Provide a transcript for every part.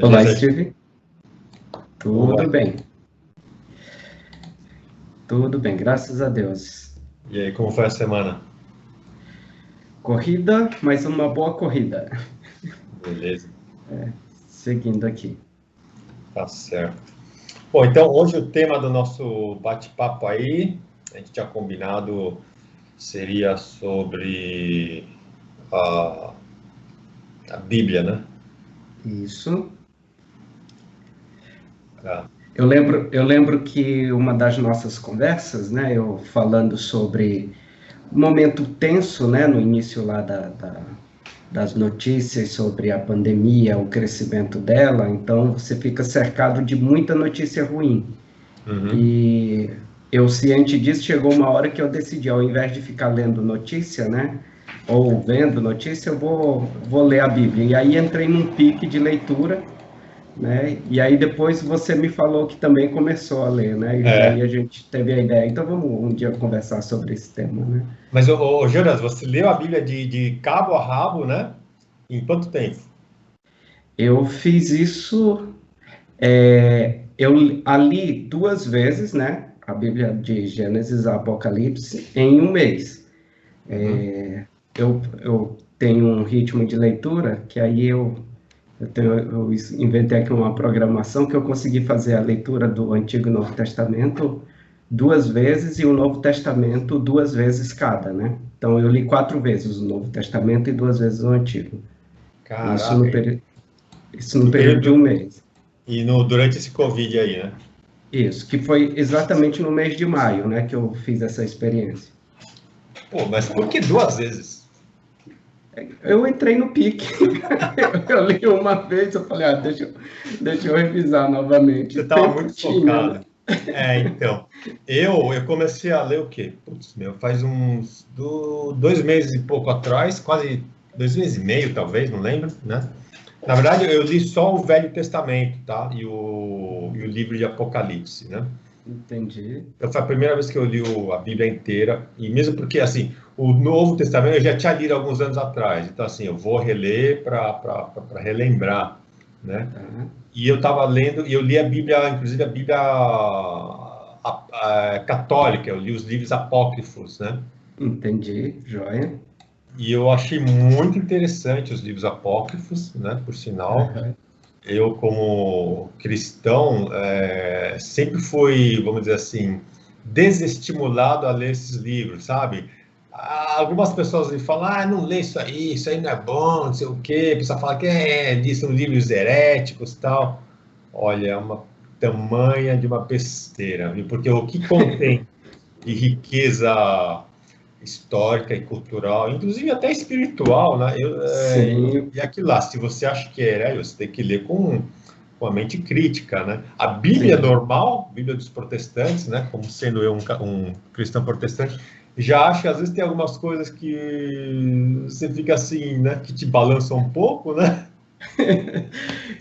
Olá, Beleza? Steve. Boa. Tudo bem? Tudo bem, graças a Deus. E aí, como foi a semana? Corrida, mas uma boa corrida. Beleza, Seguindo aqui. tá certo. Bom, então hoje o tema do nosso bate-papo aí, a gente tinha combinado, seria sobre a, a Bíblia, né? Isso. Ah, Eu lembro que uma das nossas conversas, né, eu falando sobre um momento tenso, né, no início lá das notícias sobre a pandemia, o crescimento dela, então você fica cercado de muita notícia ruim. uhum. E eu, ciente disso, chegou uma hora que eu decidi, ao invés de ficar lendo notícia, né, ou vendo notícia, eu vou ler a Bíblia. E aí entrei num pique de leitura, né, e aí depois você me falou que também começou a ler, né, e É, aí a gente teve a ideia. Então vamos um dia conversar sobre esse tema, né? mas, Jonas, você leu a Bíblia de cabo a rabo, né? Em quanto tempo? Eu fiz isso, eu a li duas vezes, né, a Bíblia de Gênesis a Apocalipse, em um mês. Uhum. Eu tenho um ritmo de leitura que aí eu inventei aqui uma programação que eu consegui fazer a leitura do Antigo e Novo Testamento duas vezes e o Novo Testamento duas vezes cada, né? Então eu li quatro vezes o Novo Testamento e duas vezes o Antigo. Isso Caraca, isso no no período de um período mês. e no, durante esse Covid aí, né? Isso, que foi exatamente no mês de maio, né, que eu fiz essa experiência. Pô, mas por que duas vezes? Eu entrei no pique. Eu li uma vez, eu falei, deixa eu revisar novamente. Você estava Tempo muito tinha, né? focado. É, então. Eu comecei a ler o quê? Putz, meu, faz uns 2 meses e pouco atrás, quase 2 meses e meio, talvez, não lembro, né? Na verdade, eu li só o Velho Testamento, tá? E o livro de Apocalipse, né? Entendi. Então, foi a primeira vez que eu li a Bíblia inteira, e mesmo porque, assim, o Novo Testamento eu já tinha lido alguns anos atrás, então, assim, eu vou reler para relembrar, né? Tá. E eu estava lendo, e eu li a Bíblia, inclusive a Bíblia católica, eu li os livros apócrifos, né? Entendi, joia. E eu achei muito interessante os livros apócrifos, né? Por sinal, Aham. eu como cristão sempre fui, vamos dizer assim, desestimulado a ler esses livros, sabe? Algumas pessoas me falam, não lê isso aí não é bom, não sei o quê. A pessoa fala que são livros heréticos e tal. Olha, é uma tamanha de uma besteira, viu? Porque o que contém de riqueza histórica e cultural, inclusive até espiritual, né? Sim, E aquilo lá, se você acha que é herege, você tem que ler com a mente crítica, né? A Bíblia sim. normal, Bíblia dos protestantes, né? Como sendo eu um cristão protestante, já acho que às vezes tem algumas coisas que você fica assim, né? Que te balançam um pouco, né?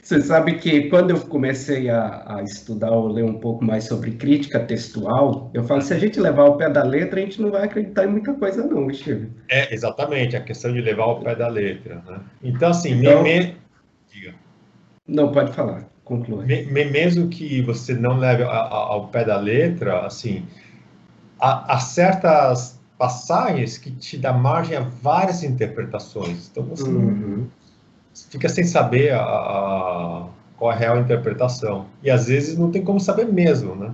Você sabe que quando eu comecei a estudar ou ler um pouco mais sobre crítica textual, eu falo, se a gente levar ao pé da letra, a gente não vai acreditar em muita coisa não, Steve. É, exatamente, a questão de levar ao pé da letra, né? Então, assim, Então, diga. não pode falar, conclui. Mesmo que você não leve ao pé da letra, assim, há certas passagens que te dá margem a várias interpretações. Então você não Uhum. fica sem saber qual é a real interpretação. E às vezes não tem como saber mesmo, né?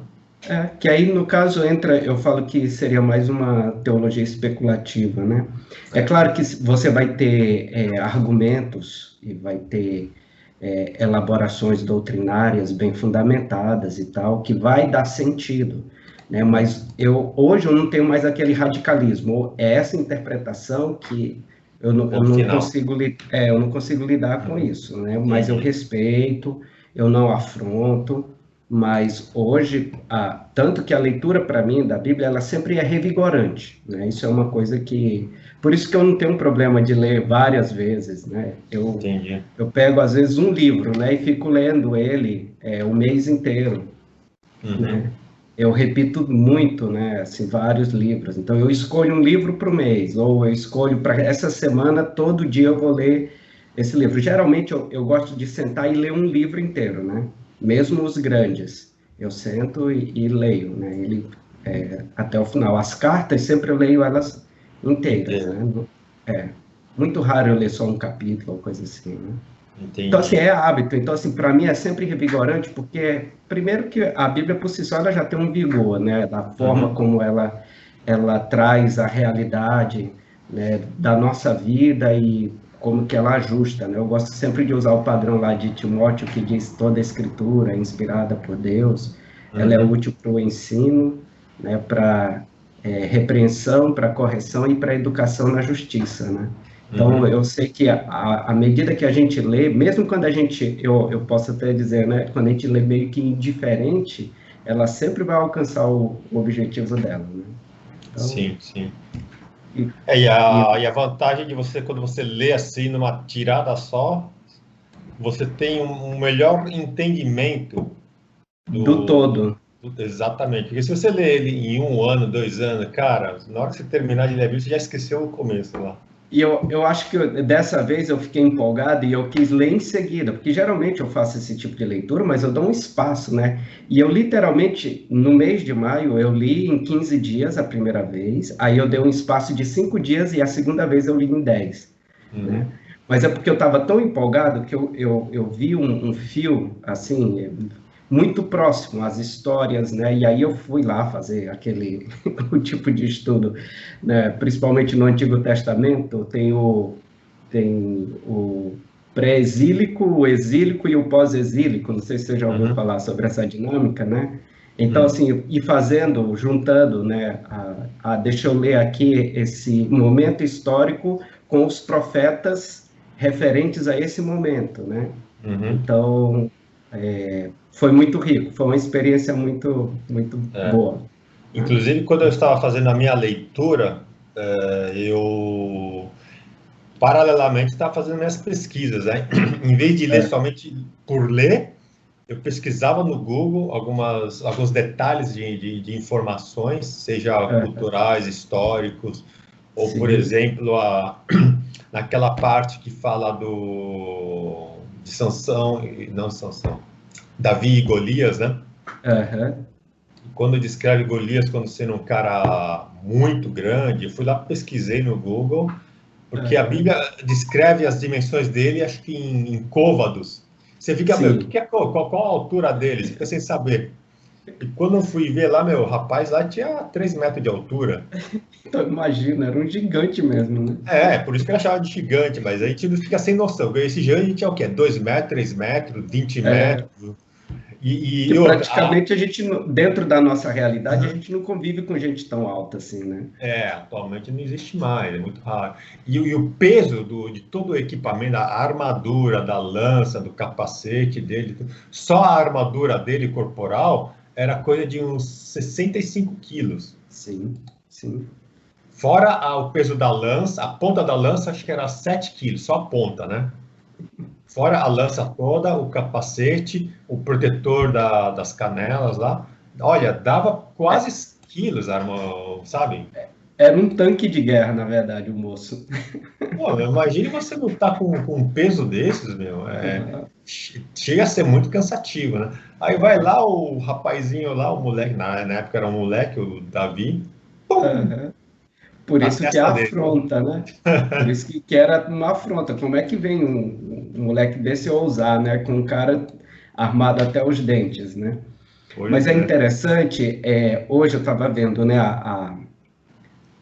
Que aí, no caso, entra, eu falo que seria mais uma teologia especulativa, né? É claro que você vai ter argumentos e vai ter elaborações doutrinárias bem fundamentadas e tal, que vai dar sentido, né? Mas hoje eu não tenho mais aquele radicalismo, é essa interpretação que eu Ponto não final. consigo, eu não consigo lidar com isso, né? Mas eu Uhum. respeito, eu não afronto, mas hoje, tanto que a leitura para mim da Bíblia, ela sempre é revigorante, né? Isso é uma coisa que, por isso que eu não tenho um problema de ler várias vezes, né? Entendi. Eu pego às vezes um livro, né, e fico lendo ele o mês inteiro, Uhum. né? Eu repito muito, né, assim, vários livros. Então eu escolho um livro para o mês, ou eu escolho para essa semana todo dia eu vou ler esse livro. Geralmente eu gosto de sentar e ler um livro inteiro, né? Mesmo os grandes. Eu sento e leio, né? Ele, até o final. As cartas, sempre eu leio elas inteiras, Inteiro. né? É. Muito raro eu ler só um capítulo ou coisa assim, né? Então, assim, Entendi. é hábito. Então, assim, para mim é sempre revigorante, porque, primeiro que a Bíblia por si só ela já tem um vigor, né? Da forma Uhum. como ela traz a realidade, né, da nossa vida e como que ela ajusta, né? Eu gosto sempre de usar o padrão lá de Timóteo, que diz toda a escritura é inspirada por Deus, ela é Uhum. útil para o ensino, né, para repreensão, para correção e para educação na justiça, né? Então, Uhum. eu sei que à medida que a gente lê, mesmo quando a gente, eu posso até dizer, né, quando a gente lê meio que indiferente, ela sempre vai alcançar o objetivo dela, né? Então, Sim, sim. e, E e a vantagem de você, quando você lê assim numa tirada só, você tem um melhor entendimento do todo. exatamente. Porque se você lê ele em um ano, 2 anos, cara, na hora que você terminar de ler a Bíblia, você já esqueceu o começo lá. E eu acho que dessa vez eu fiquei empolgado e eu quis ler em seguida, porque geralmente eu faço esse tipo de leitura, mas eu dou um espaço, né? E eu literalmente, no mês de maio, eu li em 15 dias a primeira vez, aí eu dei um espaço de 5 dias e a segunda vez eu li em 10, né? Uhum. Mas é porque eu estava tão empolgado que eu vi um fio, assim, muito próximo às histórias, né? E aí eu fui lá fazer aquele o tipo de estudo, né? Principalmente no Antigo Testamento, tem o pré-exílico, o exílico e o pós-exílico. Não sei se você já ouviu Uhum. falar sobre essa dinâmica, né? Então, Uhum. assim, e fazendo, juntando, né? Deixa eu ler aqui esse momento histórico com os profetas referentes a esse momento, né? Uhum. Então, foi muito rico, foi uma experiência muito, muito É. boa, né? Inclusive, quando eu estava fazendo a minha leitura, eu paralelamente estava fazendo minhas pesquisas, né? Em vez de ler É, somente por ler, eu pesquisava no Google alguns detalhes de informações, seja é, culturais, históricos, ou, por sim, exemplo, naquela parte que fala de Sansão, não Sansão, Davi e Golias, né? aham, Quando descreve Golias como sendo um cara muito grande, eu fui lá, pesquisei no Google, porque a aham, Bíblia descreve as dimensões dele, acho que em côvados. Você fica, meu, sim. qual a altura dele? Você fica sem saber. E quando eu fui ver lá, meu, o rapaz lá tinha 3 metros de altura. Então, imagina, era um gigante mesmo, né? Por isso que eu achava de gigante, mas a gente fica sem noção. Esse gigante tinha o quê? 2 metros, 3 metros, 20 É, metros. que E outra, praticamente a gente, dentro da nossa realidade, a uhum. gente não convive com gente tão alta assim, né? Atualmente não existe mais, é muito raro. E o peso de todo o equipamento, a armadura, da lança, do capacete dele, só a armadura dele corporal era coisa de uns 65 quilos. Sim, sim. Fora o peso da lança, a ponta da lança acho que era 7 quilos, só a ponta, né? Fora a lança toda, o capacete, o protetor das canelas lá. Olha, dava É, quase quilos, arma, sabe? era um tanque de guerra, na verdade, o moço. Pô, imagine você lutar com um peso desses, meu. Aham, Chega a ser muito cansativo, né? Aí vai lá o rapazinho lá, o moleque, na época era um moleque, o Davi, pum, aham. Por na isso que é a testa dele. afronta, né? Por isso que era uma afronta. Como é que vem um moleque desse ousar, né? Com um cara armado até os dentes, né? Mas Pois é é. interessante, hoje eu estava vendo, né,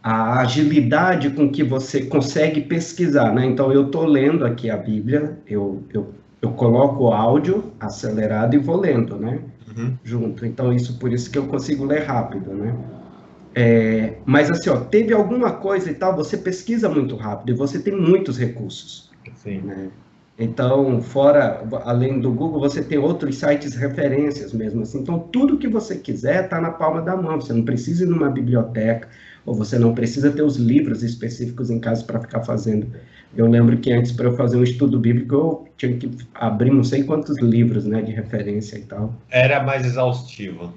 a agilidade com que você consegue pesquisar, né? Então, eu estou lendo aqui a Bíblia, eu coloco o áudio acelerado e vou lendo, né? Uhum. Junto. Então, por isso que eu consigo ler rápido, né? Mas assim, ó, teve alguma coisa e tal, você pesquisa muito rápido e você tem muitos recursos, Sim. né? Então, fora, além do Google, você tem outros sites referências mesmo assim. Então, tudo que você quiser está na palma da mão. Você não precisa ir numa biblioteca, ou você não precisa ter os livros específicos em casa para ficar fazendo. Eu lembro que antes, para eu fazer um estudo bíblico, eu tinha que abrir não sei quantos livros, né, de referência e tal. Era mais exaustivo.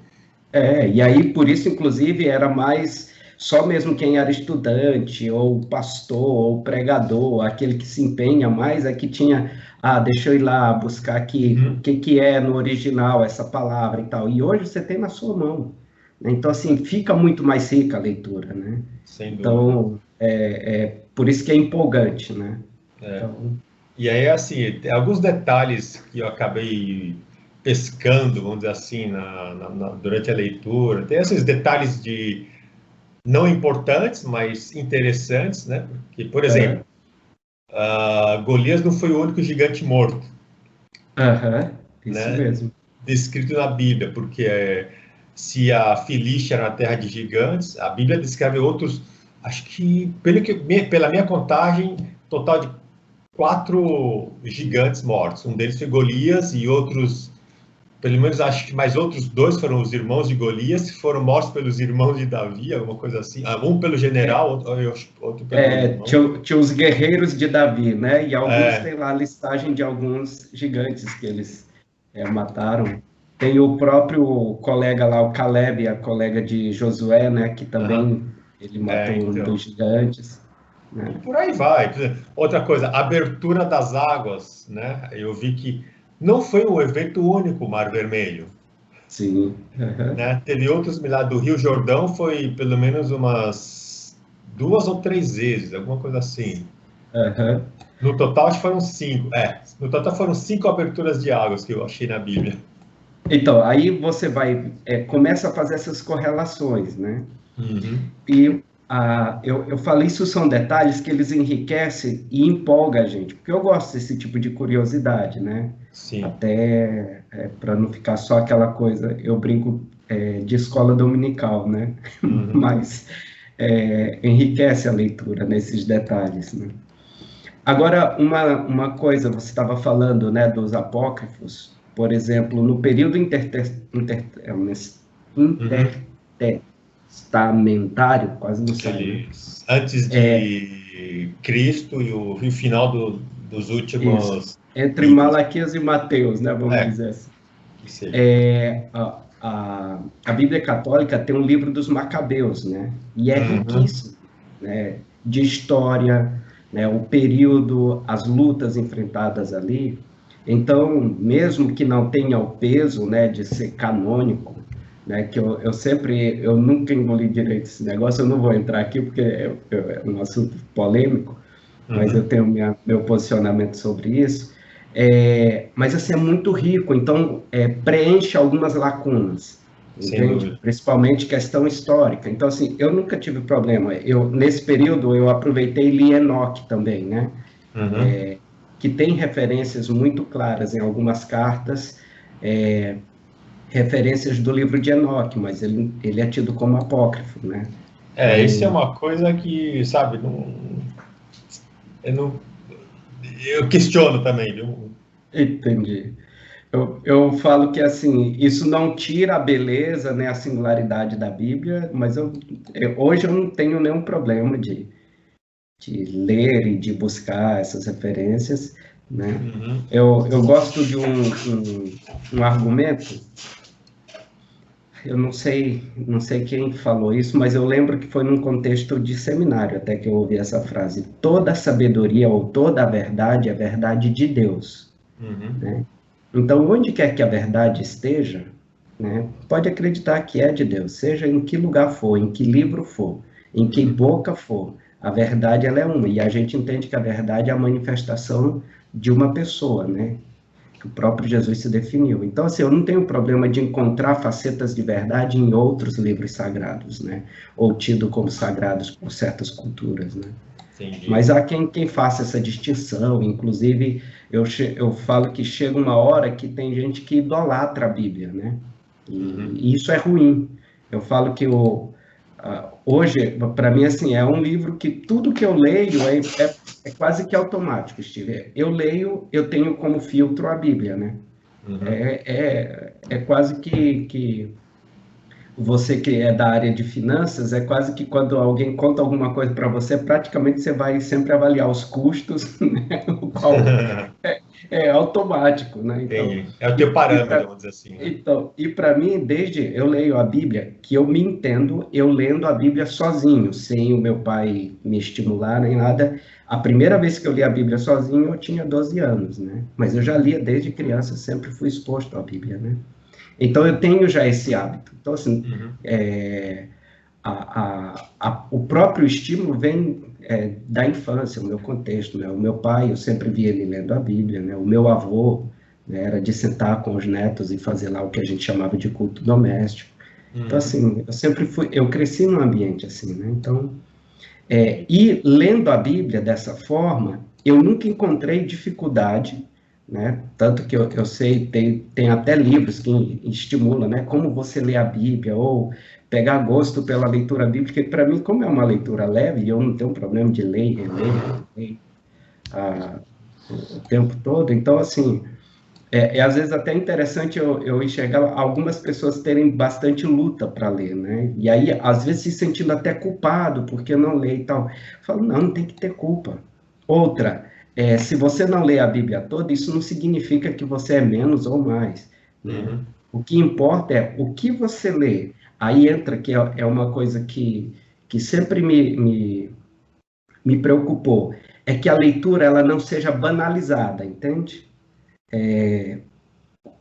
E aí, por isso, inclusive, era mais só mesmo quem era estudante, ou pastor, ou pregador, aquele que se empenha mais, é que tinha, deixa eu ir lá buscar aqui o que é no original essa palavra e tal. E hoje você tem na sua mão, né? Então, assim, fica muito mais rica a leitura, né? Sem dúvida. Então, por isso que é empolgante, né? Então, E aí, assim, tem alguns detalhes que eu acabei pescando, vamos dizer assim, durante a leitura. Tem esses detalhes não importantes, mas interessantes, né? Porque, por exemplo, Golias não foi o único gigante morto, isso né? mesmo. Descrito na Bíblia, porque se a Filístia era uma terra de gigantes, a Bíblia descreve outros, acho que, pela minha contagem, total de 4 gigantes mortos. Um deles foi Golias e outros, pelo menos acho que mais outros 2 foram os irmãos de Golias, que foram mortos pelos irmãos de Davi, alguma coisa assim. Um pelo general, outro pelo irmão. Tinha os guerreiros de Davi, né? E alguns tem lá a listagem de alguns gigantes que eles mataram. Tem o próprio colega lá, o Caleb, a colega de Josué, né? Que também ele matou um dos gigantes. Né? E por aí vai. Outra coisa, abertura das águas, né? Eu vi que não foi um evento único o Mar Vermelho. Sim. Né? Teve outros milhares do Rio Jordão, foi pelo menos umas 2 ou 3 vezes, alguma coisa assim. No total, acho que foram 5. No total foram 5 aberturas de águas que eu achei na Bíblia. Então, aí você começa a fazer essas correlações, né? E eu falei, isso são detalhes que eles enriquecem e empolgam a gente, porque eu gosto desse tipo de curiosidade, né? Sim. Até para não ficar só aquela coisa, eu brinco de escola dominical, né? Mas enriquece a leitura nesses detalhes, né? Agora, uma coisa, você estava falando, né, dos apócrifos, por exemplo, no período intertestamentário, quase não sai, né? Antes de Cristo e o final dos últimos... Isso. Entre Malaquias e Mateus, né, vamos dizer assim. A Bíblia Católica tem um livro dos Macabeus, né? E é riquíssimo, né, de história, né, o período, as lutas enfrentadas ali. Então, mesmo que não tenha o peso, né, de ser canônico, né, que eu nunca engoli direito esse negócio, eu não vou entrar aqui porque é um assunto polêmico, mas eu tenho meu posicionamento sobre isso. Mas assim, é muito rico, então preenche algumas lacunas, entende? Principalmente questão histórica. Então, assim, eu nunca tive problema. Nesse período, eu aproveitei e li Enoque também, né? Que tem referências muito claras em algumas cartas, referências do livro de Enoque, mas ele é tido como apócrifo, né? Então, isso é uma coisa que, sabe, eu questiono também, viu? Entendi. Eu falo que, assim, isso não tira a beleza, né, a singularidade da Bíblia, mas hoje eu não tenho nenhum problema de ler e de buscar essas referências, né? Eu gosto de um argumento, eu não sei quem falou isso, mas eu lembro que foi num contexto de seminário até que eu ouvi essa frase: toda a sabedoria ou toda a verdade é verdade de Deus. Né? Então, onde quer que a verdade esteja, né, pode acreditar que é de Deus, seja em que lugar for, em que livro for, em que boca for, a verdade ela é uma, e a gente entende que a verdade é a manifestação de uma pessoa, né, que o próprio Jesus se definiu. Então, assim, eu não tenho problema de encontrar facetas de verdade em outros livros sagrados, né, ou tido como sagrados por certas culturas, né. Entendi. Mas há quem faça essa distinção, inclusive eu falo que chega uma hora que tem gente que idolatra a Bíblia, né? E isso é ruim. Eu falo que hoje, para mim, assim, é um livro que tudo que eu leio é quase que automático, Steve. Eu leio, eu tenho como filtro a Bíblia, né? É quase que você que é da área de finanças, é quase que quando alguém conta alguma coisa para você, praticamente você vai sempre avaliar os custos, né? é automático, né? Então, Entendi. É o teu parâmetro, vamos dizer assim, né? e para mim, desde eu leio a Bíblia, que eu me entendo, eu lendo a Bíblia sozinho, sem o meu pai me estimular nem nada. A primeira vez que eu li a Bíblia sozinho, eu tinha 12 anos, né? Mas eu já lia desde criança, sempre fui exposto à Bíblia, né? Então eu tenho já esse hábito. Então, assim, Uhum. o próprio estímulo vem da infância, o meu contexto, né? O meu pai, eu sempre vi ele lendo a Bíblia, né? O meu avô, né, era de sentar com os netos e fazer lá o que a gente chamava de culto doméstico. Então, Uhum. assim, eu cresci num ambiente assim, né? Então, e lendo a Bíblia dessa forma, eu nunca encontrei dificuldade, né? Tanto que eu sei, tem até livros que estimulam, né? Como você lê a Bíblia, ou pegar gosto pela leitura bíblica, que para mim, como é uma leitura leve, eu não tenho problema de ler e reler ah, o tempo todo, então, assim, às vezes até interessante eu enxergar algumas pessoas terem bastante luta para ler, né? E aí, às vezes, se sentindo até culpado porque não lê e tal. Eu falo, não tem que ter culpa. Outra, se você não lê a Bíblia toda, isso não significa que você é menos ou mais, né? Uhum. O que importa é o que você lê. Aí entra que é uma coisa que sempre me preocupou, é que a leitura ela não seja banalizada, entende?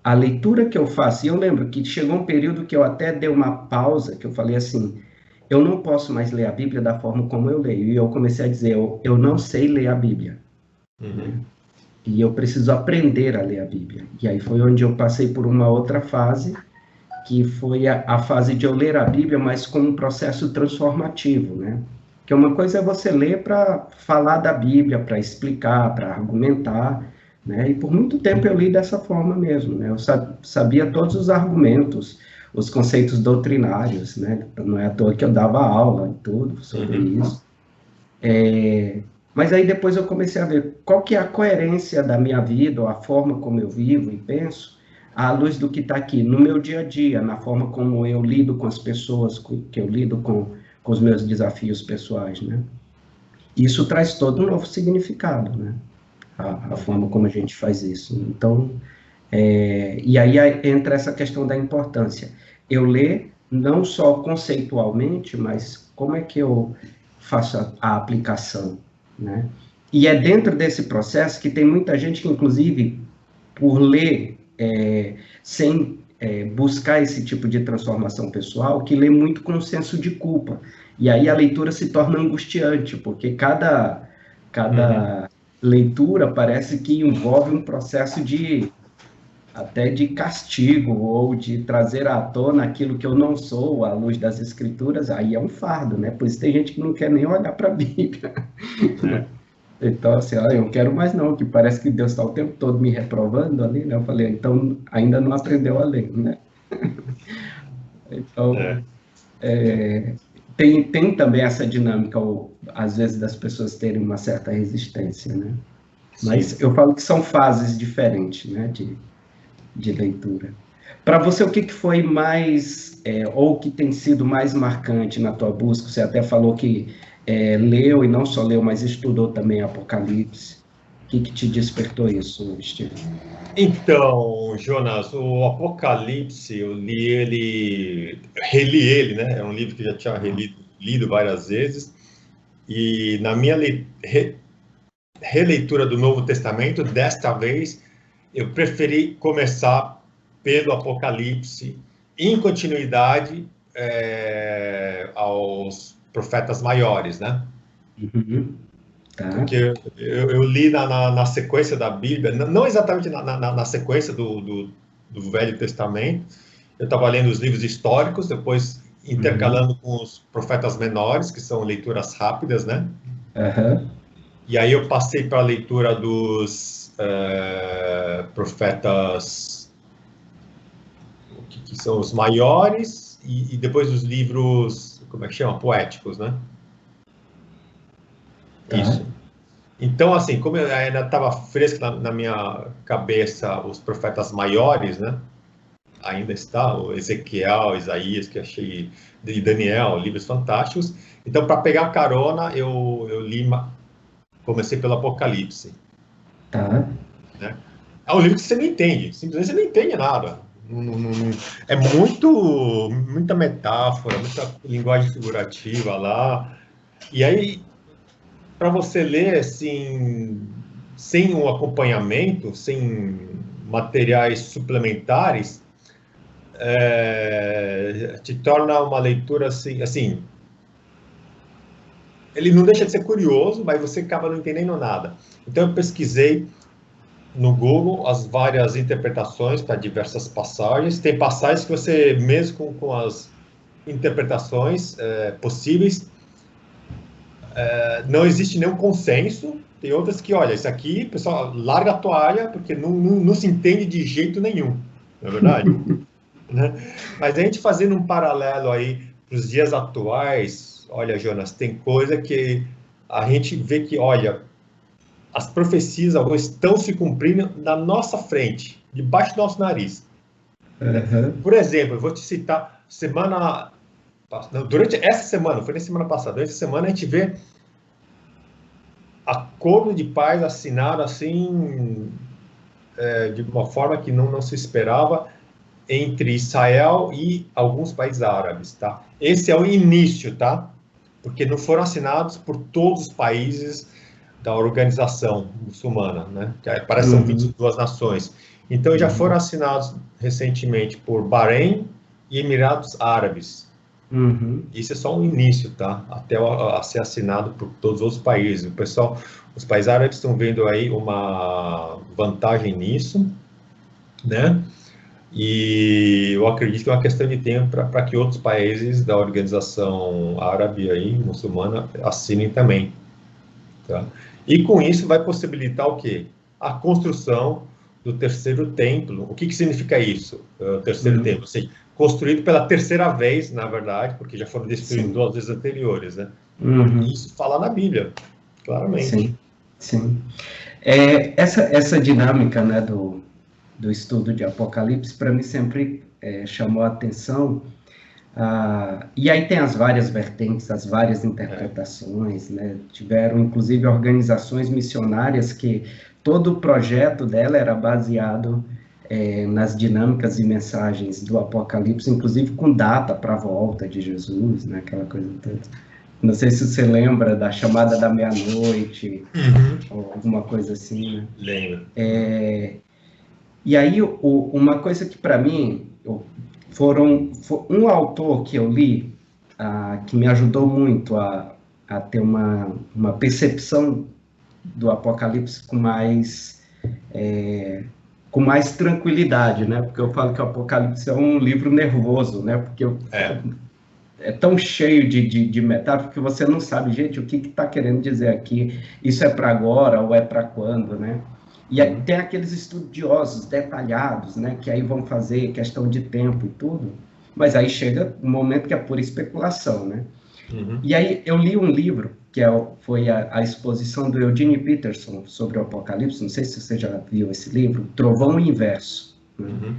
A leitura que eu faço, e eu lembro que chegou um período que eu até dei uma pausa, que eu falei assim, eu não posso mais ler a Bíblia da forma como eu leio. E eu comecei a dizer, eu não sei ler a Bíblia, né? Uhum. E eu preciso aprender a ler a Bíblia. E aí foi onde eu passei por uma outra fase, que foi a fase de eu ler a Bíblia, mas como um processo transformativo, né? Que uma coisa é você ler para falar da Bíblia, para explicar, para argumentar, né? E por muito tempo eu li dessa forma mesmo, né? Eu sabia todos os argumentos, os conceitos doutrinários, né? Não é à toa que eu dava aula e tudo sobre Uhum. isso. Mas aí depois eu comecei a ver qual que é a coerência da minha vida, ou a forma como eu vivo e penso, à luz do que está aqui no meu dia a dia, na forma como eu lido com as pessoas, que eu lido com os meus desafios pessoais, né? Isso traz todo um novo significado, né? A forma como a gente faz isso. Então, e aí entra essa questão da importância. Eu ler não só conceitualmente, mas como é que eu faço a aplicação, né? E é dentro desse processo que tem muita gente que, inclusive, por ler sem buscar esse tipo de transformação pessoal, que lê muito com senso de culpa. E aí a leitura se torna angustiante, porque Uhum. cada leitura parece que envolve um processo até de castigo, ou de trazer à tona aquilo que eu não sou, à luz das escrituras, aí é um fardo, né? Por isso tem gente que não quer nem olhar para a Bíblia. É. Então, assim, eu não quero mais não, que parece que Deus está o tempo todo me reprovando ali, né? Eu falei, então, ainda não aprendeu a ler, né? É. Então, tem também essa dinâmica, ou, às vezes, das pessoas terem uma certa resistência, né? Sim. Mas eu falo que são fases diferentes, né, de leitura. Para você, o que foi mais, ou que tem sido mais marcante na tua busca? Você até falou que leu, e não só leu, mas estudou também Apocalipse. O que te despertou isso, Steve? Então, Jonas, o Apocalipse, eu reli ele, né? É um livro que eu já tinha lido várias vezes. E na minha releitura do Novo Testamento, desta vez, eu preferi começar pelo Apocalipse, em continuidade aos profetas maiores, né? Uhum. Tá. Porque eu li na sequência da Bíblia, não exatamente na sequência do Velho Testamento, eu estava lendo os livros históricos, depois Uhum. intercalando com os profetas menores, que são leituras rápidas, né? Uhum. E aí eu passei para a leitura dos profetas, que são os maiores, e depois os livros, como é que chama? Poéticos, né? Tá. Isso. Então, assim, como ainda estava fresco na minha cabeça os profetas maiores, né? Ainda está, o Ezequiel, Isaías, que achei, e Daniel, livros fantásticos. Então, para pegar carona, eu comecei pelo Apocalipse, Tá. né? É um livro que você não entende, simplesmente você não entende nada. É muita metáfora, muita linguagem figurativa lá. E aí, para você ler assim, sem um acompanhamento, sem materiais suplementares, te torna uma leitura assim, ele não deixa de ser curioso, mas você acaba não entendendo nada. Então eu pesquisei no Google as várias interpretações para diversas passagens. Tem passagens que você, mesmo com as interpretações possíveis, não existe nenhum consenso. Tem outras que, olha, isso aqui, pessoal, larga a toalha, porque não se entende de jeito nenhum, não é verdade? Né? Mas a gente fazendo um paralelo aí para os dias atuais, olha, Jonas, tem coisa que a gente vê que, olha, as profecias estão se cumprindo na nossa frente, debaixo do nosso nariz. Uhum. Por exemplo, eu vou te citar, durante essa semana, foi na semana passada, durante essa semana a gente vê acordo de paz assinado assim, de uma forma que não se esperava, entre Israel e alguns países árabes, tá? Esse é o início, tá? Porque não foram assinados por todos os países da organização muçulmana, né? Parece que são 22 nações. Então, já foram assinados recentemente por Bahrein e Emirados Árabes. Isso é só um início, tá? Até a ser assinado por todos os outros países. Os países árabes estão vendo aí uma vantagem nisso, né? E eu acredito que é uma questão de tempo para que outros países da organização árabe aí, muçulmana, assinem também. Tá? E com isso vai possibilitar o quê? A construção do terceiro templo. O que significa isso? O terceiro templo, ou seja, construído pela terceira vez, na verdade, porque já foram destruídos 2 vezes anteriores, né? E isso fala na Bíblia, claramente. Sim. Essa dinâmica, né, do estudo de Apocalipse, para mim sempre chamou a atenção. E aí tem as várias vertentes, as várias interpretações, né? Tiveram, inclusive, organizações missionárias que todo o projeto dela era baseado nas dinâmicas e mensagens do Apocalipse, inclusive com data para a volta de Jesus, né? Aquela coisa toda. Não sei se você lembra da chamada da meia-noite, ou alguma coisa assim, né? Lembro. E aí, uma coisa que para mim, foi um autor que eu li, que me ajudou muito a ter uma percepção do Apocalipse com mais tranquilidade, né? Porque eu falo que o Apocalipse é um livro nervoso, né? Porque é tão cheio de metáforas que você não sabe, gente, o que está querendo dizer aqui? Isso é para agora ou é para quando, né? E aí tem aqueles estudiosos detalhados, né, que aí vão fazer questão de tempo e tudo, mas aí chega um momento que é pura especulação, né? E aí eu li um livro, que foi a exposição do Eugene Peterson sobre o Apocalipse, não sei se você já viu esse livro, Trovão Inverso, né?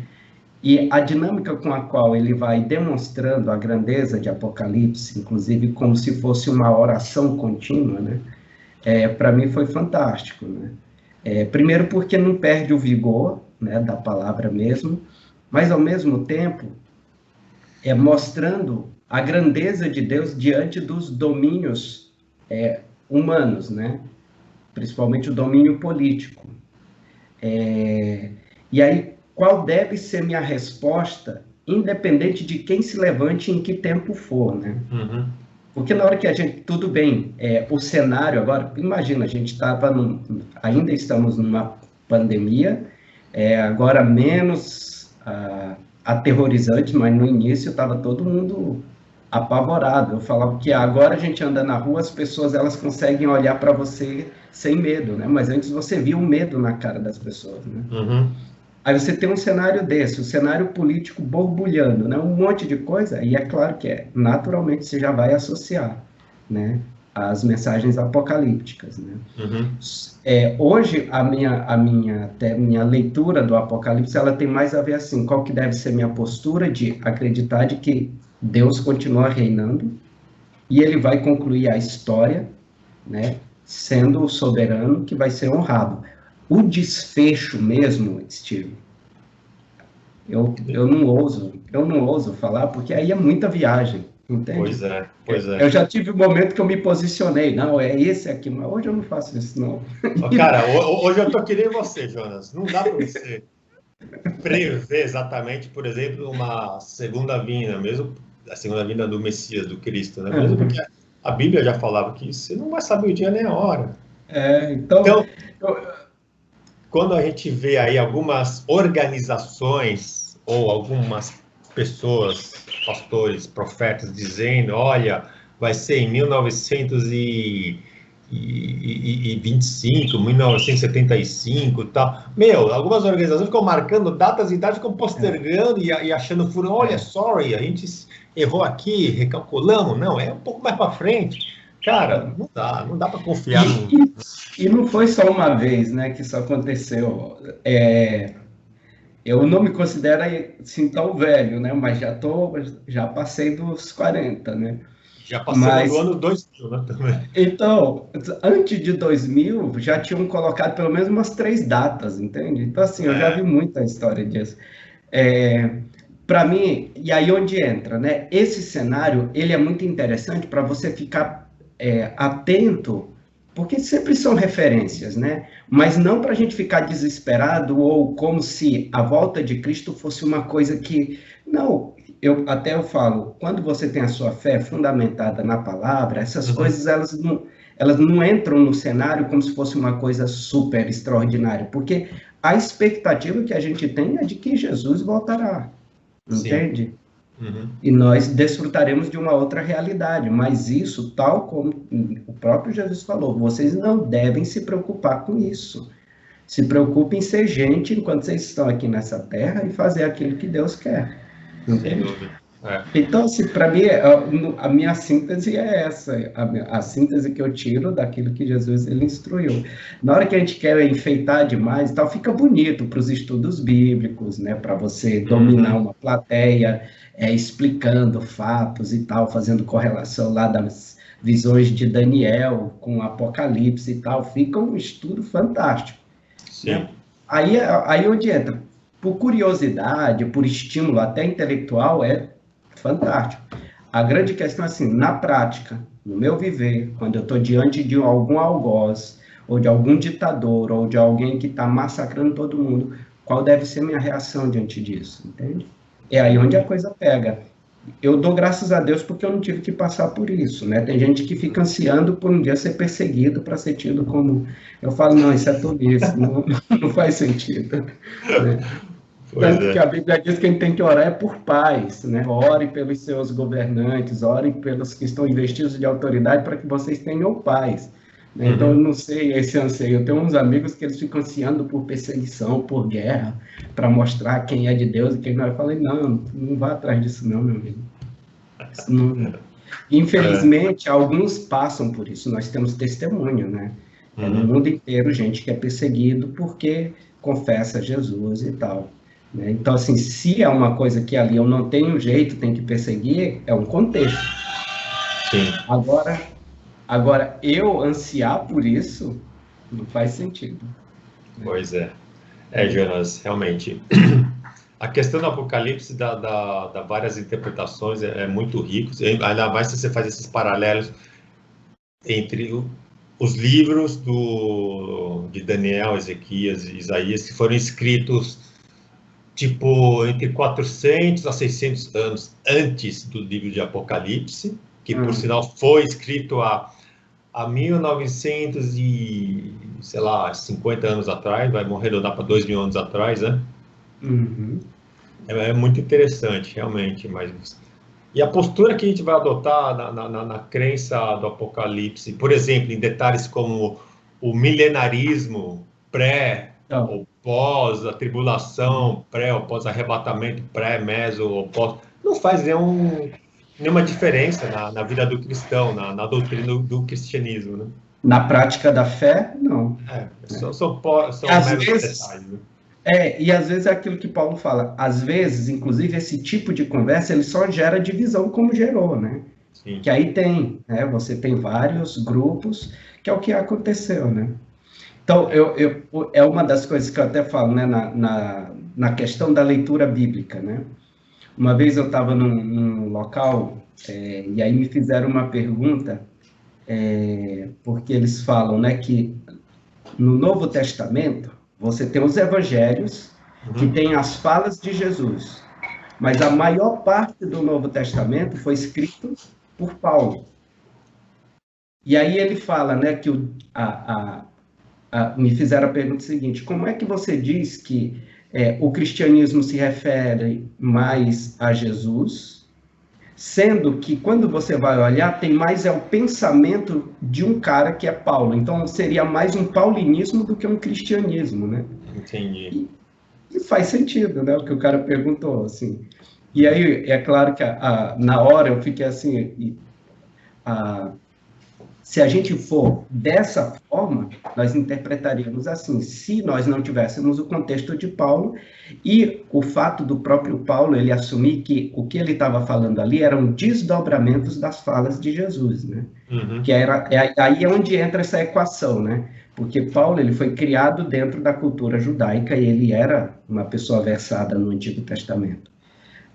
E a dinâmica com a qual ele vai demonstrando a grandeza de Apocalipse, inclusive como se fosse uma oração contínua, né? Para mim foi fantástico, né? Primeiro porque não perde o vigor, né, da palavra mesmo, mas ao mesmo tempo mostrando a grandeza de Deus diante dos domínios humanos, né? Principalmente o domínio político. E aí, qual deve ser minha resposta, independente de quem se levante e em que tempo for, né? Porque na hora que a gente, tudo bem, o cenário agora, imagina, a gente ainda estamos numa pandemia, agora menos aterrorizante, mas no início estava todo mundo apavorado. Eu falava que agora a gente anda na rua, as pessoas elas conseguem olhar para você sem medo, né? Mas antes você via o medo na cara das pessoas, né? Aí você tem um cenário desse, um cenário político borbulhando, né? Um monte de coisa, e é claro que naturalmente você já vai associar, né, as mensagens apocalípticas, né? Hoje a minha leitura do Apocalipse, ela tem mais a ver assim, qual que deve ser minha postura de acreditar de que Deus continua reinando e ele vai concluir a história, né, sendo o soberano que vai ser honrado. O desfecho mesmo, Steve, eu não ouso falar, porque aí é muita viagem, entende? Pois é. Eu já tive um momento que eu me posicionei, não, é esse aqui, mas hoje eu não faço isso, não. Cara, hoje eu tô que nem você, Jonas. Não dá para você prever exatamente, por exemplo, uma segunda vinda, mesmo a segunda vinda do Messias, do Cristo, né? Mesmo porque a Bíblia já falava que você não vai saber o dia nem a hora. Então, Quando a gente vê aí algumas organizações ou algumas pessoas, pastores, profetas, dizendo, olha, vai ser em 1925, 1975 e tal. Meu, algumas organizações ficam marcando datas e datas, ficam postergando e achando furo. Olha, sorry, a gente errou aqui, recalculamos. Não, é um pouco mais para frente. Cara, não dá para confiar no... E não foi só uma vez, né, que isso aconteceu. Eu não me considero assim tão velho, né, mas já passei dos 40, né? Já passamos do ano 2000, né, também. Então, antes de 2000, já tinham colocado pelo menos umas 3 datas, entende? Então, assim, eu já vi muita história disso. Para mim, e aí onde entra, né? Esse cenário, ele é muito interessante para você ficar atento, porque sempre são referências, né? Mas não para a gente ficar desesperado ou como se a volta de Cristo fosse uma coisa que... Não, eu falo, quando você tem a sua fé fundamentada na palavra, essas coisas, elas não entram no cenário como se fosse uma coisa super extraordinária, porque a expectativa que a gente tem é de que Jesus voltará. Entende? E nós desfrutaremos de uma outra realidade, mas isso, tal como o próprio Jesus falou, vocês não devem se preocupar com isso. Se preocupem em ser gente enquanto vocês estão aqui nessa terra e fazer aquilo que Deus quer. Entende? Então, assim, para mim, a minha síntese é essa, a síntese que eu tiro daquilo que Jesus ele instruiu. Na hora que a gente quer enfeitar demais, tal, fica bonito para os estudos bíblicos, né? Para você dominar uma plateia, explicando fatos e tal, fazendo correlação lá das visões de Daniel com Apocalipse e tal, fica um estudo fantástico. Sim. Né? Aí onde entra, por curiosidade, por estímulo até intelectual, é fantástico. A grande questão é assim, na prática, no meu viver, quando eu estou diante de algum algoz, ou de algum ditador, ou de alguém que está massacrando todo mundo, qual deve ser minha reação diante disso, entende? É aí onde a coisa pega. Eu dou graças a Deus porque eu não tive que passar por isso, né? Tem gente que fica ansiando por um dia ser perseguido para ser tido como... Eu falo, não, isso é tolice, não faz sentido. Né? Tanto que a Bíblia diz que a gente tem que orar por paz, né? Ore pelos seus governantes, ore pelos que estão investidos de autoridade para que vocês tenham paz. Né? Então, eu não sei esse anseio. Eu tenho uns amigos que eles ficam ansiando por perseguição, por guerra, para mostrar quem é de Deus e quem não é. Eu falei, não vá atrás disso não, meu amigo. Isso não... Infelizmente, alguns passam por isso. Nós temos testemunho, né? No mundo inteiro, gente que é perseguido porque confessa Jesus e tal. Né? Então, assim, se é uma coisa que ali eu não tenho jeito, tem que perseguir, é um contexto. Sim. Agora, eu ansiar por isso, não faz sentido. Pois é. Jonas, realmente. A questão do Apocalipse dá várias interpretações, é muito rico, ainda mais se você faz esses paralelos entre os livros de Daniel, Ezequias e Isaías, que foram escritos tipo entre 400 a 600 anos antes do livro de Apocalipse, que por sinal foi escrito há 1900 e, sei lá, 50 anos atrás, vai morrer para 2000 anos atrás, né? É muito interessante, realmente, mas... E a postura que a gente vai adotar na crença do Apocalipse, por exemplo, em detalhes como o milenarismo pré ou pós a tribulação, pré ou pós arrebatamento, pré, meso ou pós, não faz nenhuma diferença na vida do cristão, na doutrina do cristianismo, né? Na prática da fé, não. São meros detalhes, né? E às vezes é aquilo que Paulo fala, às vezes, inclusive, esse tipo de conversa, ele só gera divisão como gerou, né? Sim. Que aí tem, né? Você tem vários grupos, que é o que aconteceu, né? Então, é uma das coisas que eu até falo, né, na questão da leitura bíblica, né? Uma vez eu estava num local, e aí me fizeram uma pergunta, porque eles falam, né, que no Novo Testamento você tem os evangelhos, que tem as falas de Jesus, mas a maior parte do Novo Testamento foi escrito por Paulo. E aí ele fala, né, que me fizeram a pergunta seguinte: como é que você diz que o cristianismo se refere mais a Jesus, sendo que quando você vai olhar, tem mais o pensamento de um cara que é Paulo, então seria mais um paulinismo do que um cristianismo, né? Entendi. E faz sentido, né, o que o cara perguntou, assim. E aí, é claro que na hora eu fiquei assim, se a gente for dessa forma, nós interpretaríamos assim, se nós não tivéssemos o contexto de Paulo e o fato do próprio Paulo ele assumir que o que ele estava falando ali eram desdobramentos das falas de Jesus, né? Que aí é onde entra essa equação, né? Porque Paulo ele foi criado dentro da cultura judaica e ele era uma pessoa versada no Antigo Testamento.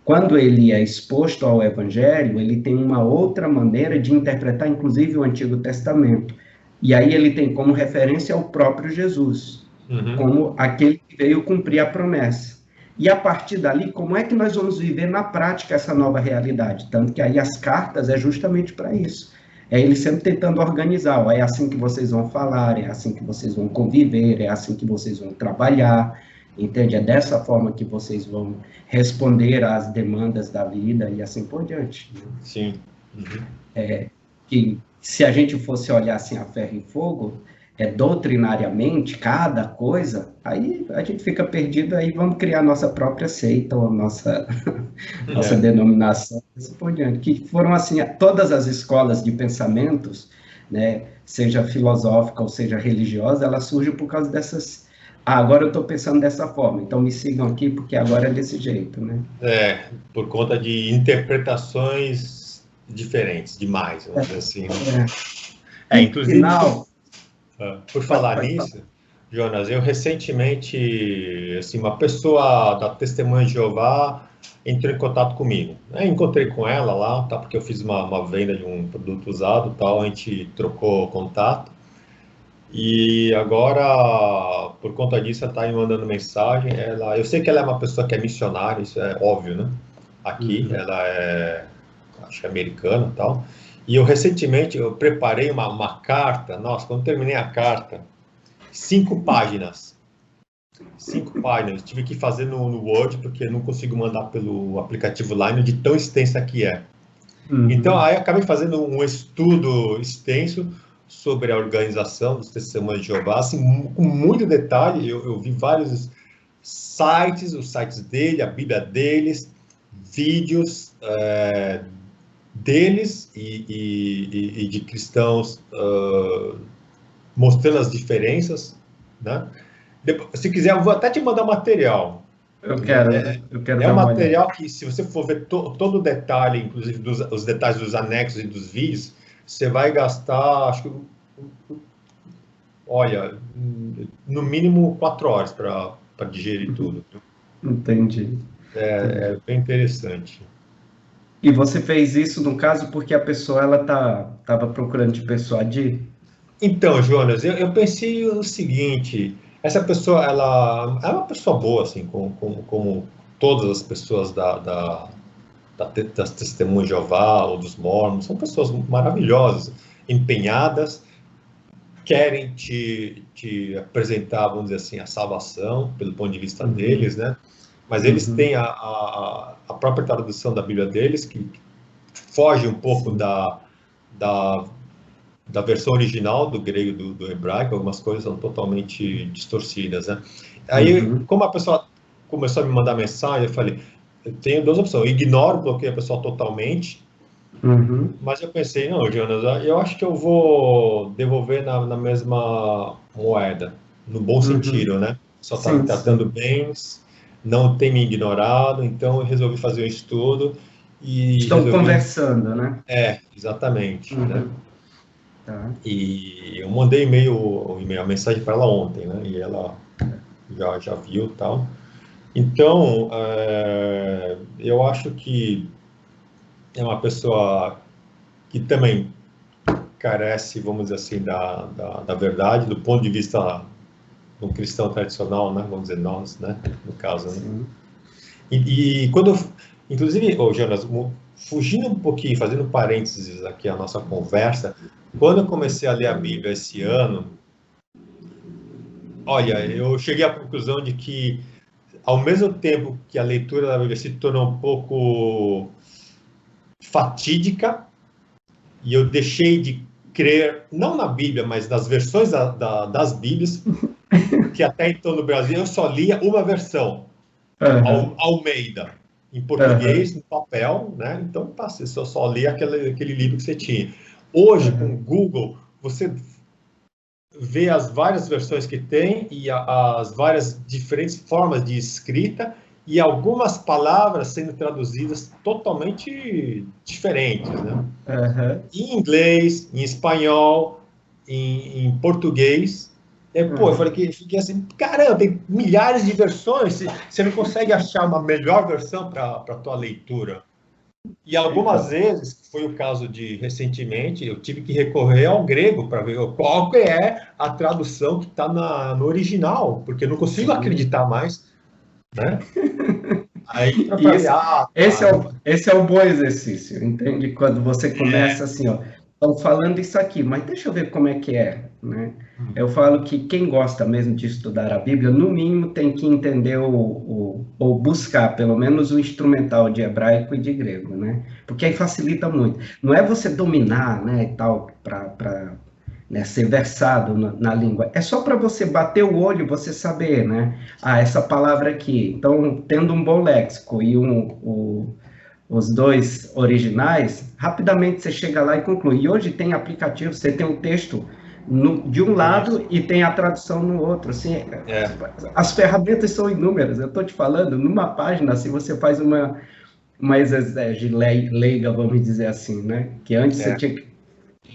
Quando ele é exposto ao Evangelho, ele tem uma outra maneira de interpretar, inclusive, o Antigo Testamento. E aí ele tem como referência o próprio Jesus, como aquele que veio cumprir a promessa. E a partir dali, como é que nós vamos viver na prática essa nova realidade? Tanto que aí as cartas é justamente para isso. É ele sempre tentando organizar, ó, é assim que vocês vão falar, é assim que vocês vão conviver, é assim que vocês vão trabalhar, entende? É dessa forma que vocês vão responder às demandas da vida e assim por diante. Né? Sim. Que se a gente fosse olhar assim a ferro e fogo, doutrinariamente, cada coisa, aí a gente fica perdido, aí vamos criar nossa própria seita, ou nossa denominação, e assim por diante. Que foram assim, todas as escolas de pensamentos, né, seja filosófica ou seja religiosa, ela surge por causa dessas... agora eu estou pensando dessa forma, então me sigam aqui, porque agora é desse jeito, né? Por conta de interpretações diferentes, demais, vamos dizer assim. Inclusive, final, por falar nisso, Jonas, eu recentemente, assim, uma pessoa da Testemunha de Jeová entrou em contato comigo. Encontrei com ela lá, tá, porque eu fiz uma venda de um produto usado, tal, a gente trocou contato. E agora, por conta disso, ela está me mandando mensagem. Eu sei que ela é uma pessoa que é missionária, isso é óbvio, né? Aqui, ela é, acho que é americana e tal. E eu recentemente, eu preparei uma carta, nossa, quando terminei a carta, 5 páginas. 5 páginas. Tive que fazer no Word, porque não consigo mandar pelo aplicativo Line, de tão extensa que é. Então, aí acabei fazendo um estudo extenso sobre a organização dos Testemunhas de Jeová, assim, com muito detalhe. Eu vi vários sites, os sites dele, a Bíblia deles, vídeos deles e de cristãos mostrando as diferenças, né? Se quiser, eu vou até te mandar material. Eu quero um material que, se você for ver todo o detalhe, inclusive os detalhes dos anexos e dos vídeos, você vai gastar, acho que, olha, no mínimo 4 horas para digerir tudo. Entendi. É bem interessante. E você fez isso, no caso, porque a pessoa estava procurando te persuadir? Então, Jonas, eu pensei o seguinte: essa pessoa, ela é uma pessoa boa, assim, como todas as pessoas das Testemunhas de Jeová ou dos Mormons, são pessoas maravilhosas, empenhadas, querem te apresentar, vamos dizer assim, a salvação, pelo ponto de vista deles, né? Mas eles têm a própria tradução da Bíblia deles, que foge um pouco da versão original do grego, do hebraico. Algumas coisas são totalmente distorcidas, né? Aí, como a pessoa começou a me mandar mensagem, eu falei, eu tenho 2 opções: eu ignoro, bloqueio a pessoa totalmente, mas eu pensei, não, Jonas, eu acho que eu vou devolver na mesma moeda, no bom sentido, né? Só está me tratando bem, não tem me ignorado, então eu resolvi fazer um estudo e... Estão conversando, né? Exatamente, né? Tá. E eu mandei a mensagem para ela ontem, né? E ela já viu e tal. Então, eu acho que é uma pessoa que também carece, vamos dizer assim, da verdade, do ponto de vista de um cristão tradicional, né? Vamos dizer, nós, né? No caso, né? Sim. E quando, inclusive, Jonas, fugindo um pouquinho, fazendo parênteses aqui a nossa conversa, quando eu comecei a ler a Bíblia esse ano, olha, eu cheguei à conclusão de que, ao mesmo tempo que a leitura da Bíblia se tornou um pouco fatídica, e eu deixei de crer, não na Bíblia, mas nas versões das Bíblias, que até então no Brasil eu só lia uma versão, Aham, Almeida, em aham, português, no papel, né? Então, tá, você só lia aquele livro que você tinha. Hoje, com o aham. Google, você vê as várias versões que tem e as várias diferentes formas de escrita e algumas palavras sendo traduzidas totalmente diferentes, né? Aham, Em inglês, em espanhol, em português. Pô, eu aham. fiquei assim, caramba, tem milhares de versões, você não consegue achar uma melhor versão para a tua leitura. E algumas Então, vezes, que foi o caso de recentemente, eu tive que recorrer ao grego para ver qual que é a tradução que está no original, porque eu não consigo sim. acreditar mais, né? Aí eu falei, Isso, ah, tá. esse é o bom exercício, entende? Quando você começa É. assim, ó, estão falando isso aqui, mas deixa eu ver como é que é, né? Eu falo que quem gosta mesmo de estudar a Bíblia, no mínimo tem que entender ou buscar pelo menos o instrumental de hebraico e de grego, né? Porque aí facilita muito. Não é você dominar, né, e tal, para né, ser versado na língua. É só para você bater o olho e você saber, né? Ah, essa palavra aqui. Então, tendo um bom léxico e os dois originais, rapidamente você chega lá e conclui. E hoje tem aplicativo, você tem um texto de um lado Isso. e tem a tradução no outro. Assim, É, as ferramentas são inúmeras. Eu estou te falando, numa página, assim, você faz uma exegese leiga, vamos dizer assim, né? Que antes você é. tinha que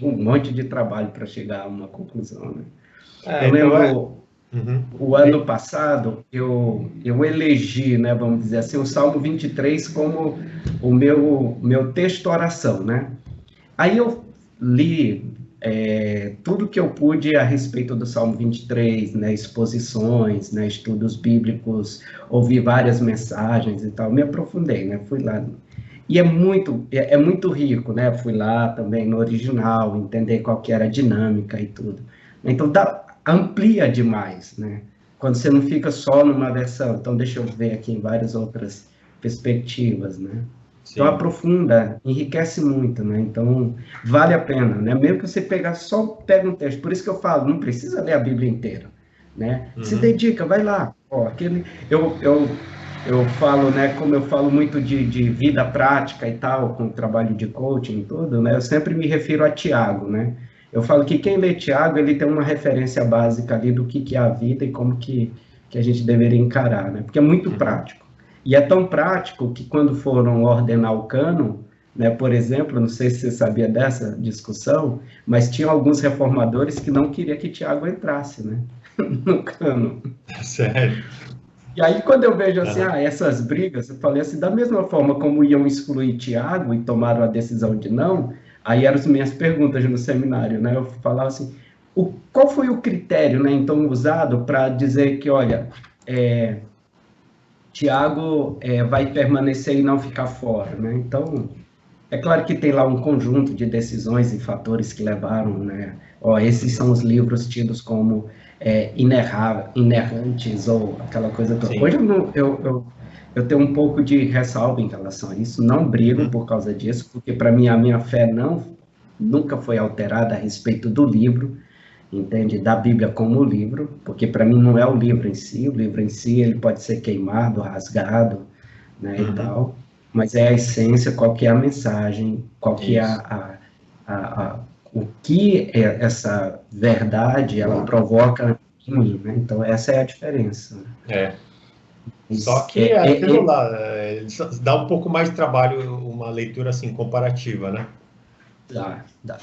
um monte de trabalho para chegar a uma conclusão, né? Eu Então lembro Uhum. o ano passado, eu elegi, né, vamos dizer assim, o Salmo 23 como o meu texto oração, né? Aí eu li tudo que eu pude a respeito do Salmo 23, né, exposições, né, estudos bíblicos, ouvi várias mensagens e tal, me aprofundei, né, fui lá. E é muito rico, né? Fui lá também no original, entender qual que era a dinâmica e tudo. Então amplia demais, né? Quando você não fica só numa versão. Então deixa eu ver aqui em várias outras perspectivas, né? Então Sim. aprofunda, enriquece muito, né? Então vale a pena, né? Mesmo que você pega um texto. Por isso que eu falo, não precisa ler a Bíblia inteira, né? Se Uhum. dedica, vai lá. Ó, eu falo, né, como eu falo muito de vida prática e tal, com o trabalho de coaching e tudo, né, eu sempre me refiro a Tiago, né, eu falo que quem lê Tiago, ele tem uma referência básica ali do que é a vida e como que a gente deveria encarar, né, porque é muito Uhum. prático, e é tão prático que quando foram ordenar o cânon, né, por exemplo, não sei se você sabia dessa discussão, mas tinha alguns reformadores que não queriam que Tiago entrasse, né, no cânon. Sério. E aí, quando eu vejo assim, Uhum. essas brigas, eu falei assim, da mesma forma como iam excluir Tiago e tomaram a decisão de não, aí eram as minhas perguntas no seminário, né? Eu falava assim, qual foi o critério, né, então, usado para dizer que, olha, Tiago vai permanecer e não ficar fora, né? Então, é claro que tem lá um conjunto de decisões e fatores que levaram, né? Ó, esses Uhum. são os livros tidos como inerrantes ou aquela coisa toda. Sim. Hoje eu tenho um pouco de ressalva em relação a isso, não brigo Uhum. por causa disso, porque para mim a minha fé nunca foi alterada a respeito do livro, entende? Da Bíblia como livro, porque para mim não é o livro em si ele pode ser queimado, rasgado, né, e Uhum. tal, mas é a essência, qual que é a mensagem, qual que é Isso. o que essa verdade ela provoca em mim, né? Então essa é a diferença. Né? É. Só Mas, que é aquilo lá, dá um pouco mais de trabalho uma leitura assim comparativa, né? dá, dá.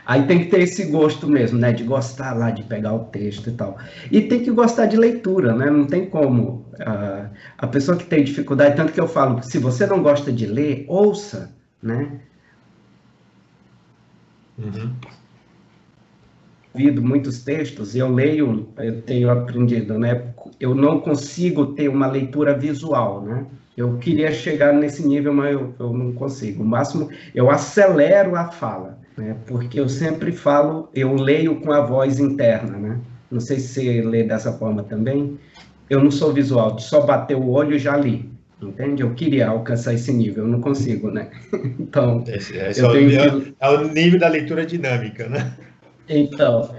Aí tem que ter esse gosto mesmo, né? De gostar lá, de pegar o texto e tal. E tem que gostar de leitura, né? Não tem como. A pessoa que tem dificuldade, tanto que eu falo, se você não gosta de ler, ouça, né? Uhum. Ouvido muitos textos, eu leio, eu tenho aprendido, né? Eu não consigo ter uma leitura visual, né? Eu queria chegar nesse nível, mas eu não consigo. O máximo, eu acelero a fala, né? Porque eu sempre falo, eu leio com a voz interna, né? Não sei se você lê dessa forma também. Eu não sou visual, de só bater o olho e já li, entende? Eu queria alcançar esse nível, eu não consigo, né? Então, Esse eu tenho que... é o nível da leitura dinâmica, né? Então,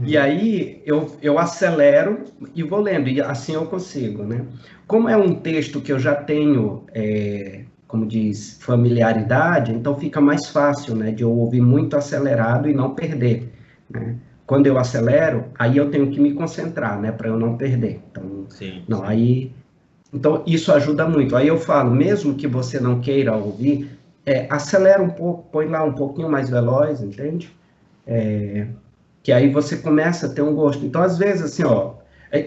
e aí eu acelero e vou lendo, e assim eu consigo, né? Como é um texto que eu já tenho, como diz, familiaridade, então fica mais fácil, né, de eu ouvir muito acelerado e não perder, né? Quando eu acelero, aí eu tenho que me concentrar, né, para eu não perder. Então, Sim, não, sim. aí, então isso ajuda muito. Aí eu falo, mesmo que você não queira ouvir, acelera um pouco, põe lá um pouquinho mais veloz, entende? Que aí você começa a ter um gosto. Então, às vezes, assim, ó,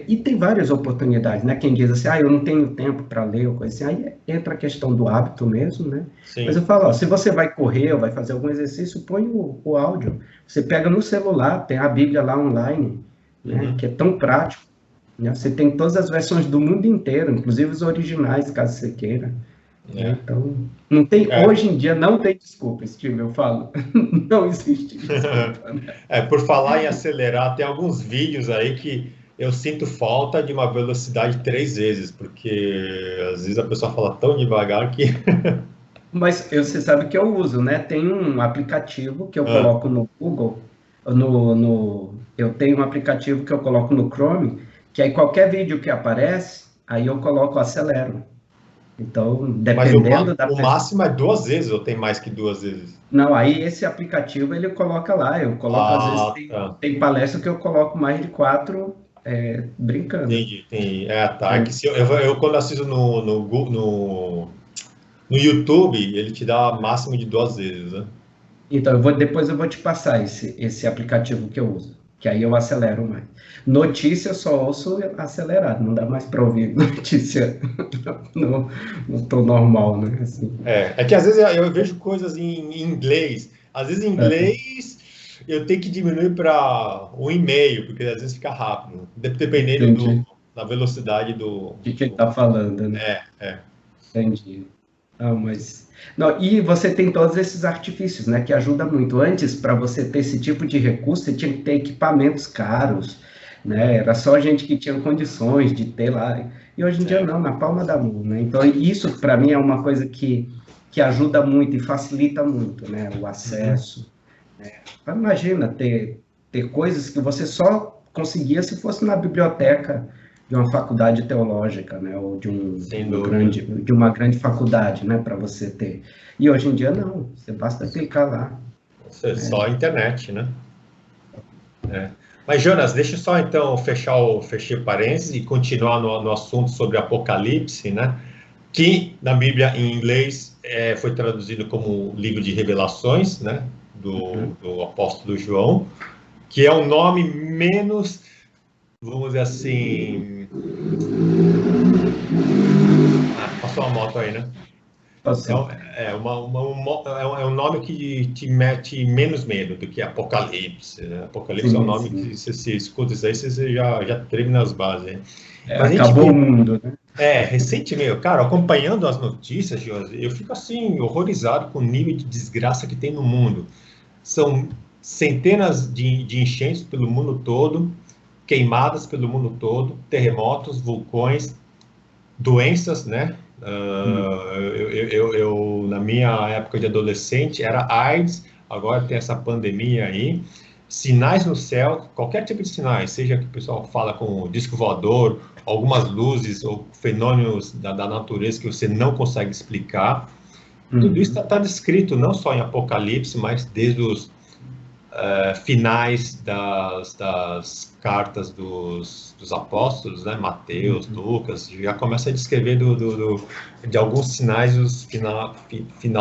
e tem várias oportunidades, né? Quem diz assim, eu não tenho tempo para ler, ou coisa assim, aí entra a questão do hábito mesmo, né? Mas eu Sim. falo, ó, se você vai correr ou vai fazer algum exercício, põe o áudio. Você pega no celular, tem a Bíblia lá online, né? Uhum. Que é tão prático, né? Você tem todas as versões do mundo inteiro, inclusive os originais, caso você queira. Né? É. Então, não tem, É. hoje em dia não tem desculpa, Steve, eu falo. Não existe desculpa, né? Por falar em acelerar, tem alguns vídeos aí que eu sinto falta de uma velocidade 3 vezes, porque às vezes a pessoa fala tão devagar que. Mas você sabe que eu uso, né? Tem um aplicativo que eu Ah, coloco no Google, eu tenho um aplicativo que eu coloco no Chrome, que aí qualquer vídeo que aparece, aí eu coloco, acelero. Então, mas dependendo da o pessoa. máximo é 2 vezes, ou tem mais que 2 vezes? Não, aí esse aplicativo ele coloca lá, eu coloco, às vezes Ah, tem, tá. tem palestra que eu coloco mais de quatro, brincando. Entendi, entendi. É, tá. É que Né? se eu quando assisto no YouTube, ele te dá máximo de 2 vezes, né? Então, depois eu vou te passar esse aplicativo que eu uso, que aí eu acelero mais. Notícia eu só ouço acelerado, não dá mais para ouvir notícia no tom normal, né? Assim, É que às vezes eu vejo coisas em inglês. Às vezes em é, inglês eu tenho que diminuir para 1,5, porque às vezes fica rápido, dependendo entendi. da velocidade do. De que tá falando, né? É. Entendi. Ah, mas... Não, e você tem todos esses artifícios, né, que ajuda muito. Antes, para você ter esse tipo de recurso, você tinha que ter equipamentos caros, né? Era só gente que tinha condições de ter lá. E hoje em dia É. não, na palma da mão, né? Então, isso para mim é uma coisa que ajuda muito e facilita muito, né, o Uhum. acesso. Imagina ter coisas que você só conseguia se fosse na biblioteca de uma faculdade teológica, né, ou Sem dúvida. de uma grande faculdade, né, para você ter. E hoje em dia não, você basta clicar lá. Só a internet, né? É. Mas, Jonas, deixa eu só então fechei parênteses e continuar no assunto sobre Apocalipse, né? Que na Bíblia em inglês foi traduzido como livro de Revelações, né? Uhum. Do apóstolo João, que é um nome menos, vamos dizer assim. Ah, passou uma moto aí, né? É, Passou. é um nome que te mete menos medo do que Apocalipse, né? Apocalipse é um Sim, nome que sim. você escuta isso aí, você já treme nas bases, hein? Mas a gente Acabou o vê, mundo, né? recentemente, cara, acompanhando as notícias, Josi, eu fico assim, horrorizado com o nível de desgraça que tem no mundo. São centenas de enchentes pelo mundo todo, queimadas pelo mundo todo, terremotos, vulcões, doenças, né? Hum. Na minha época de adolescente era AIDS, agora tem essa pandemia aí. Sinais no céu, qualquer tipo de sinais, seja que o pessoal fala com disco voador, algumas luzes ou fenômenos da natureza que você não consegue explicar. Tudo isso Uhum. está descrito não só em Apocalipse, mas desde os finais das cartas dos apóstolos, né? Mateus, Uhum. Lucas, já começa a descrever de alguns sinais dos final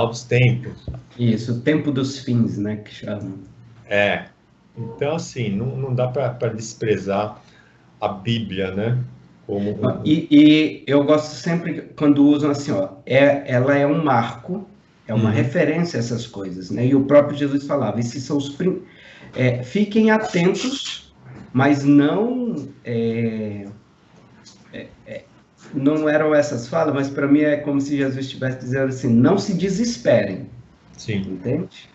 dos tempos. Isso, o tempo dos fins, né, que chamam. É. Então, assim, não dá para desprezar a Bíblia, né? Como E eu gosto sempre quando usam assim, ó, ela é um marco, é uma Uhum, referência a essas coisas, né? E o próprio Jesus falava, esses são fiquem atentos, mas não eram essas falas, mas para mim é como se Jesus estivesse dizendo assim, não se desesperem, sim. entende?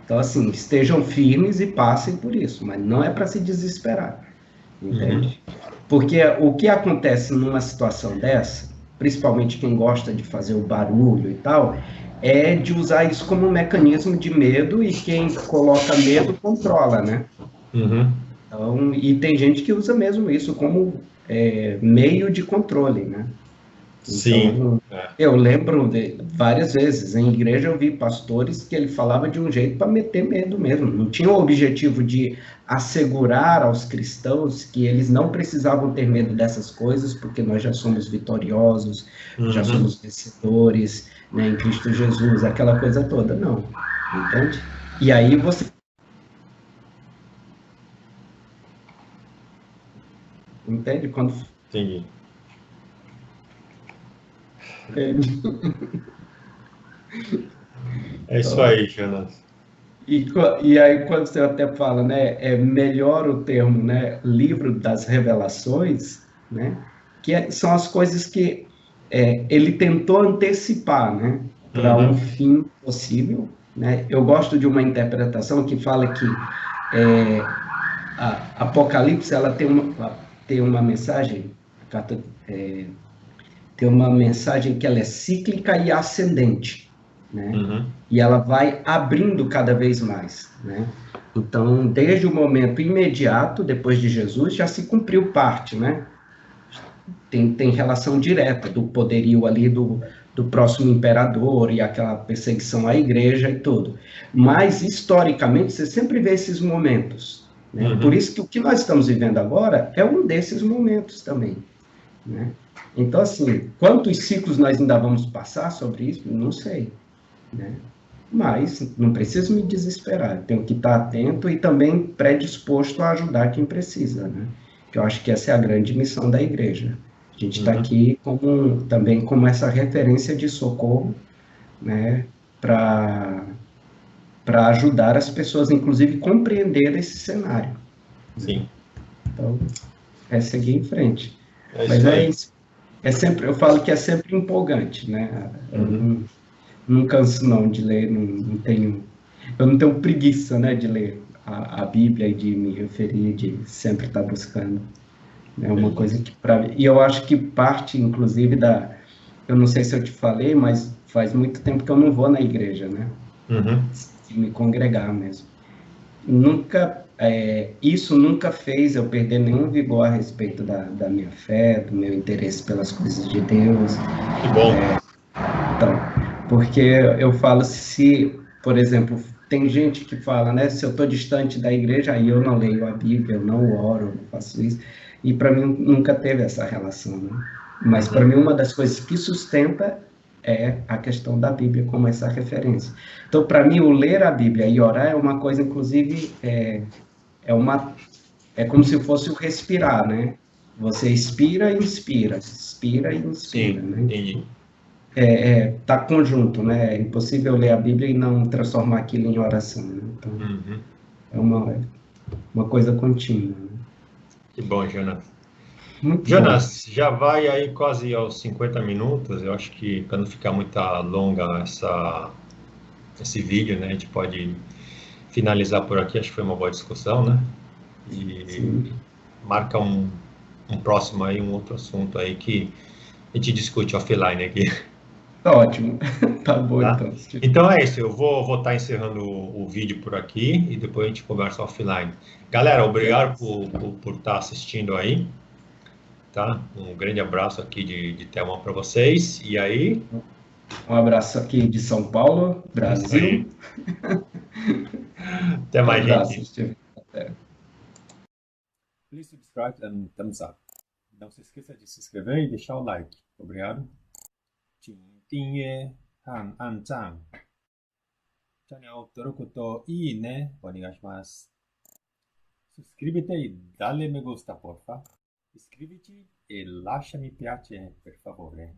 Então, assim, estejam firmes e passem por isso, mas não é para se desesperar, Uhum, entende? Porque o que acontece numa situação dessa, principalmente quem gosta de fazer o barulho e tal, é de usar isso como um mecanismo de medo e quem coloca medo controla, né? uhum. Então, e tem gente que usa mesmo isso como meio de controle, né? Sim. Então, É. eu lembro de várias vezes em igreja eu vi pastores que ele falava de um jeito para meter medo mesmo. Não tinha o objetivo de assegurar aos cristãos que eles não precisavam ter medo dessas coisas, porque nós já somos vitoriosos, já Uhum. somos vencedores, né, em Cristo Jesus, aquela coisa toda. Não, entende? E aí você entende quando Entendi. É isso então, aí, Jonas. e aí, quando você até fala, né, é melhor o termo, né, livro das revelações, né, são as coisas que ele tentou antecipar, né, para um Uhum. fim possível, né. Eu gosto de uma interpretação que fala que a Apocalipse ela tem uma mensagem, a carta, tem uma mensagem que ela é cíclica e ascendente, né? Uhum. E ela vai abrindo cada vez mais, né? Então, desde o momento imediato, depois de Jesus, já se cumpriu parte, né? Tem relação direta do poderio ali do próximo imperador e aquela perseguição à igreja e tudo. Mas, historicamente, você sempre vê esses momentos, né? Por Uhum. isso que o que nós estamos vivendo agora é um desses momentos também, né? Então, assim, quantos ciclos nós ainda vamos passar sobre isso? Não sei, né? Mas não preciso me desesperar, tenho que estar atento e também predisposto a ajudar quem precisa, né? Que eu acho que essa é a grande missão da igreja. A gente está Uhum. aqui também como essa referência de socorro, né? Para ajudar as pessoas, inclusive, compreender esse cenário, né? Sim. Então, é seguir em frente. É Mas isso é aí. isso. Eu falo que é sempre empolgante, né? Eu Uhum. não canso não de ler, eu não tenho preguiça, né, de ler a Bíblia e de me referir, de sempre estar buscando. É uma coisa Beleza. que e eu acho que parte, inclusive, eu não sei se eu te falei, mas faz muito tempo que eu não vou na igreja, né? Uhum. De me congregar mesmo. Isso nunca fez eu perder nenhum vigor a respeito da minha fé, do meu interesse pelas coisas de Deus. Que bom. Então, porque eu falo, se, por exemplo, tem gente que fala, né, se eu estou distante da igreja, aí eu não leio a Bíblia, eu não oro, eu não faço isso, e para mim nunca teve essa relação, né? Mas para Uhum. mim uma das coisas que sustenta é a questão da Bíblia como essa referência. Então, para mim, o ler a Bíblia e orar é uma coisa, inclusive, é uma, é como se fosse o respirar, né? Você expira e inspira, Sim, né? entendi. Tá conjunto, né? É impossível ler a Bíblia e não transformar aquilo em oração, né? Então, Uhum. é uma coisa contínua, né? Que bom, Jonas. Muito bom. Jonas, já vai aí quase aos 50 minutos. Eu acho que para não ficar muito longa esse vídeo, né? A gente pode finalizar por aqui. Acho que foi uma boa discussão, né? E Sim. marca um próximo aí, um outro assunto aí que a gente discute offline aqui. Tá ótimo. Tá bom, Tá? então. Então é isso, eu vou estar encerrando o vídeo por aqui e depois a gente conversa offline. Galera, obrigado Beleza. por estar assistindo aí, tá? Um grande abraço aqui de Thelma para vocês. E aí, Um abraço aqui de São Paulo, é isso aí. Brasil. Até Um mais, abraço, gente. Steve. Até. Please subscribe and thumbs up. Não se esqueça de se inscrever e deixar o like. Obrigado. 请订阅和按赞。チャンネル登録といいね、お願いします。Suscríbete y dale me gusta, porfa. Iscríbete y lascia mi piace, per favore.